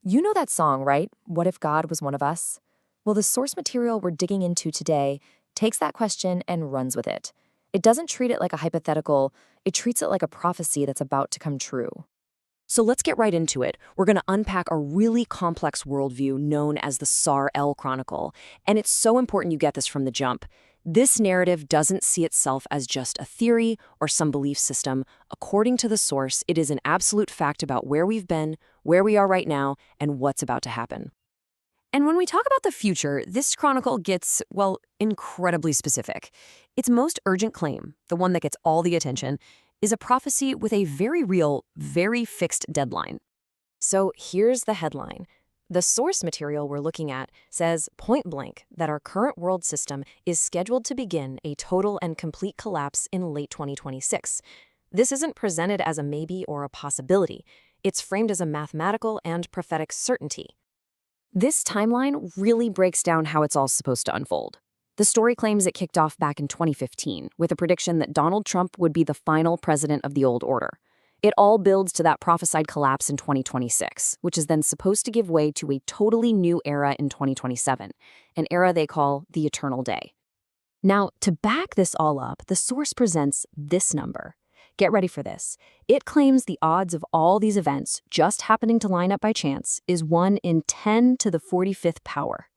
You know that song, right? What if God was one of us? Well, the source material we're digging into today takes that question and runs with it. It doesn't treat it like a hypothetical, it treats it like a prophecy that's about to come true. So let's get right into it. We're going to unpack a really complex worldview known as the Sar El Chronicle. And it's so important you get this from the jump. This narrative doesn't see itself as just a theory or some belief system. According to the source, it is an absolute fact about where we've been, where we are right now, and what's about to happen. And when we talk about the future, this chronicle gets, well, incredibly specific. Its most urgent claim, the one that gets all the attention, is a prophecy with a very real, very fixed deadline. So here's the headline. The source material we're looking at says point blank that our current world system is scheduled to begin a total and complete collapse in late 2026. This isn't presented as a maybe or a possibility. It's framed as a mathematical and prophetic certainty. This timeline really breaks down how it's all supposed to unfold. The story claims it kicked off back in 2015 with a prediction that Donald Trump would be the final president of the old order. It all builds to that prophesied collapse in 2026, which is then supposed to give way to a totally new era in 2027, an era they call the Eternal Day. Now, to back this all up, the source presents this number. Get ready for this. It claims the odds of all these events just happening to line up by chance is 1 in 10 to the 45th power.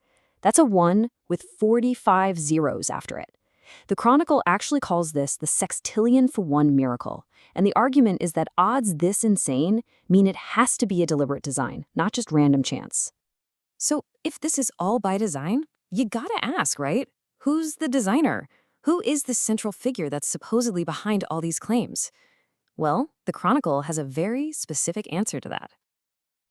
That's a 1 with 45 zeros after it. The Chronicle actually calls this the sextillion for one miracle, and the argument is that odds this insane mean it has to be a deliberate design, not just random chance. So if this is all by design, you gotta ask, right? Who's the designer? Who is the central figure that's supposedly behind all these claims? Well, the Chronicle has a very specific answer to that.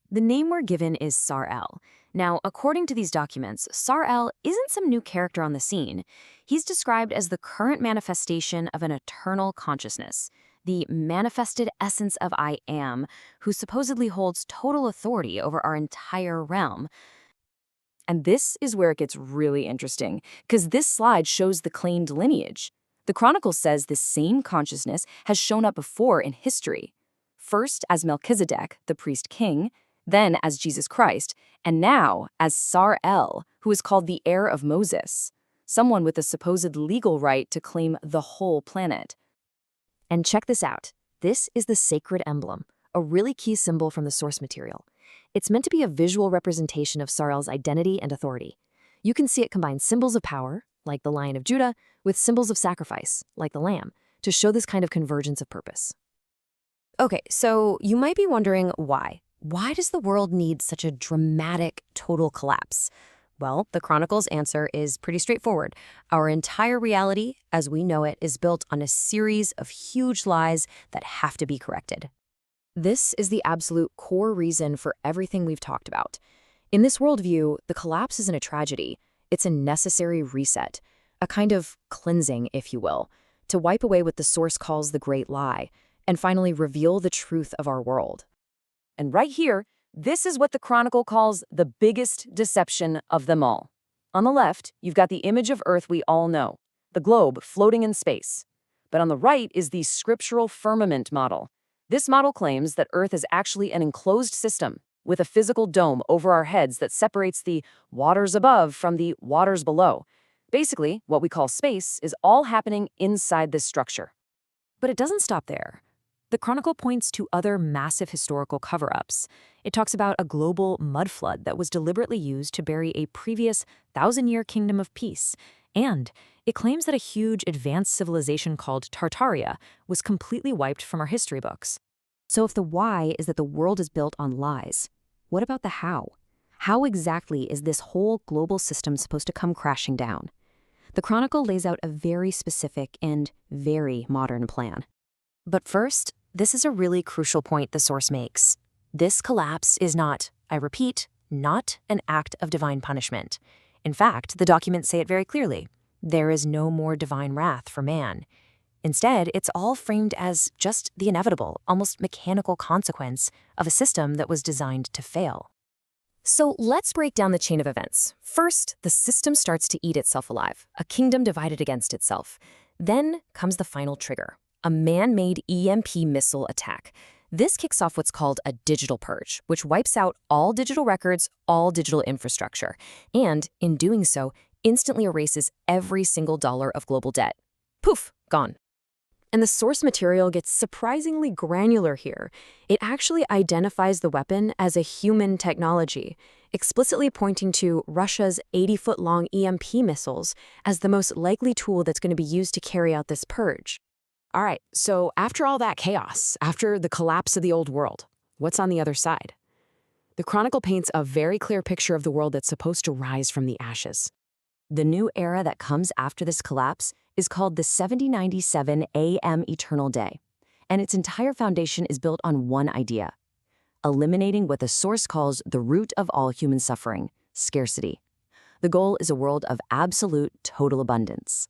The name we're given is Sar El. Now, according to these documents, Sar El isn't some new character on the scene. He's described as the current manifestation of an eternal consciousness, the manifested essence of I Am, who supposedly holds total authority over our entire realm. And this is where it gets really interesting, because this slide shows the claimed lineage. The Chronicle says this same consciousness has shown up before in history. First as Melchizedek, the priest king, then as Jesus Christ, and now as Sar El, who is called the heir of Moses, someone with the supposed legal right to claim the whole planet. And check this out. This is the sacred emblem, a really key symbol from the source material. It's meant to be a visual representation of Sar El's identity and authority. You can see it combine symbols of power, like the Lion of Judah, with symbols of sacrifice, like the lamb, to show this kind of convergence of purpose. Okay, so you might be wondering why. Why does the world need such a dramatic total collapse? Well, the Chronicle's answer is pretty straightforward. Our entire reality, as we know it, is built on a series of huge lies that have to be corrected. This is the absolute core reason for everything we've talked about. In this worldview, the collapse isn't a tragedy. It's a necessary reset, a kind of cleansing, if you will, to wipe away what the source calls the great lie, and finally reveal the truth of our world. And right here, this is what the Chronicle calls the biggest deception of them all. On the left, you've got the image of Earth we all know, the globe floating in space. But on the right is the scriptural firmament model. This model claims that Earth is actually an enclosed system with a physical dome over our heads that separates the waters above from the waters below. Basically, what we call space is all happening inside this structure. But it doesn't stop there. The Chronicle points to other massive historical cover-ups. It talks about a global mud flood that was deliberately used to bury a previous 1,000-year kingdom of peace. And it claims that a huge advanced civilization called Tartaria was completely wiped from our history books. So if the why is that the world is built on lies, what about the how? How exactly is this whole global system supposed to come crashing down? The Chronicle lays out a very specific and very modern plan. But first, this is a really crucial point the source makes. This collapse is not, I repeat, not an act of divine punishment. In fact, the documents say it very clearly. There is no more divine wrath for man. Instead, it's all framed as just the inevitable, almost mechanical consequence of a system that was designed to fail. So let's break down the chain of events. First, the system starts to eat itself alive, a kingdom divided against itself. Then comes the final trigger, a man-made EMP missile attack. This kicks off what's called a digital purge, which wipes out all digital records, all digital infrastructure, and, in doing so, instantly erases every single dollar of global debt. Poof, gone. And the source material gets surprisingly granular here. It actually identifies the weapon as a human technology, explicitly pointing to Russia's 80-foot-long EMP missiles as the most likely tool that's going to be used to carry out this purge. All right, so after all that chaos, after the collapse of the old world, what's on the other side? The Chronicle paints a very clear picture of the world that's supposed to rise from the ashes. The new era that comes after this collapse is called the 7097 AM Eternal Day, and its entire foundation is built on one idea: eliminating what the source calls the root of all human suffering, scarcity. The goal is a world of absolute, total abundance.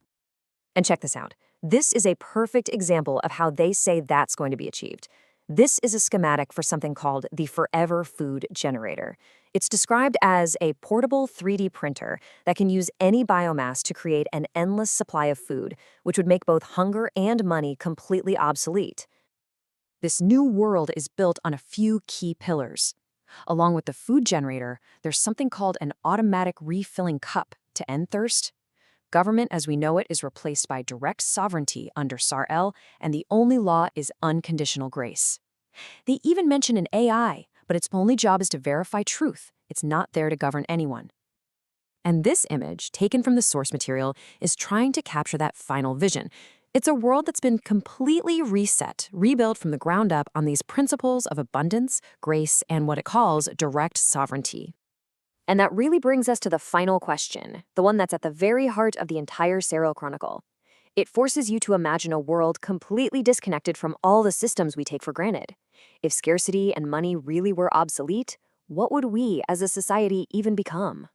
And check this out. This is a perfect example of how they say that's going to be achieved. This is a schematic for something called the Forever Food Generator. It's described as a portable 3D printer that can use any biomass to create an endless supply of food, which would make both hunger and money completely obsolete. This new world is built on a few key pillars. Along with the food generator, there's something called an automatic refilling cup to end thirst. Government as we know it is replaced by direct sovereignty under Sar El, and the only law is unconditional grace. They even mention an AI, but its only job is to verify truth. It's not there to govern anyone. And this image, taken from the source material, is trying to capture that final vision. It's a world that's been completely reset, rebuilt from the ground up on these principles of abundance, grace, and what it calls direct sovereignty. And that really brings us to the final question, the one that's at the very heart of the entire Sar El Chronicle. It forces you to imagine a world completely disconnected from all the systems we take for granted. If scarcity and money really were obsolete, what would we as a society even become?